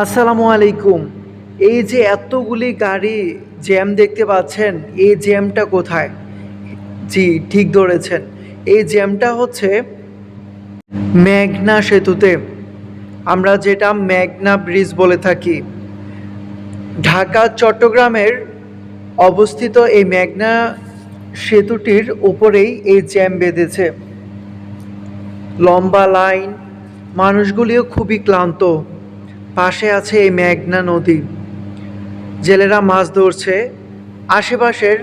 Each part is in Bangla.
আসসালামু আলাইকুম। এই যে এতগুলি গাড়ি জ্যাম দেখতে পাচ্ছেন, এই জ্যামটা কোথায়? জি, ঠিক ধরেছেন। এই জ্যামটা হচ্ছে মেঘনা সেতুতে, আমরা যেটা মেঘনা ব্রিজ বলে থাকি। ঢাকা চট্টগ্রামের অবস্থিত এই মেঘনা সেতুটির উপরেই এই জ্যাম বেঁধেছে। লম্বা লাইন, মানুষগুলিও খুবই ক্লান্ত। পাশে আছে এই মেঘনা নদী, জেলেরা মাছ ধরছে। আশেপাশের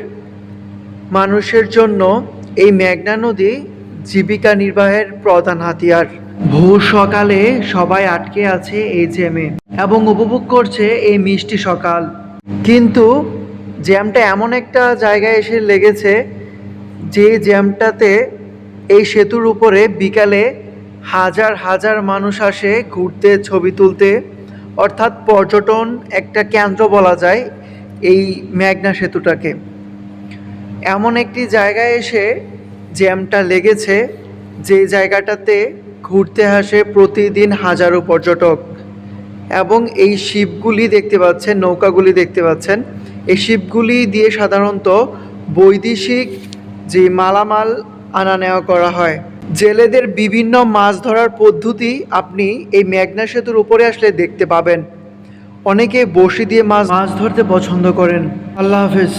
মানুষের জন্য এই মেঘনা নদী জীবিকা নির্বাহের প্রধান হাতিয়ার। ভোর সকালে সবাই আটকে আছে এই জ্যামে এবং উপভোগ করছে এই মিষ্টি সকাল। কিন্তু জ্যামটা এমন একটা জায়গায় এসে লেগেছে যে জ্যামটাতে এই সেতুর উপরে বিকালে হাজার হাজার মানুষ আসে ঘুরতে, ছবি তুলতে। অর্থাৎ পর্যটন একটা কেন্দ্র বলা যায় এই মেঘনা সেতুটাকে। এমন একটি জায়গায় এসে জ্যামটা লেগেছে যে জায়গাটাতে ঘুরতে আসে প্রতিদিন হাজারো পর্যটক। এবং এই শিপগুলি দেখতে পাচ্ছেন, নৌকাগুলি দেখতে পাচ্ছেন, এই শিপগুলি দিয়ে সাধারণত বৈদেশিক যে মালামাল আনা নেওয়া করা হয়। জেলেদের বিভিন্ন মাছ ধরার পদ্ধতি আপনি এই মেঘনা সেতুর উপরে আসলে দেখতে পাবেন। অনেকে বড়শি দিয়ে মাছ ধরতে পছন্দ করেন। আল্লাহ হাফেজ।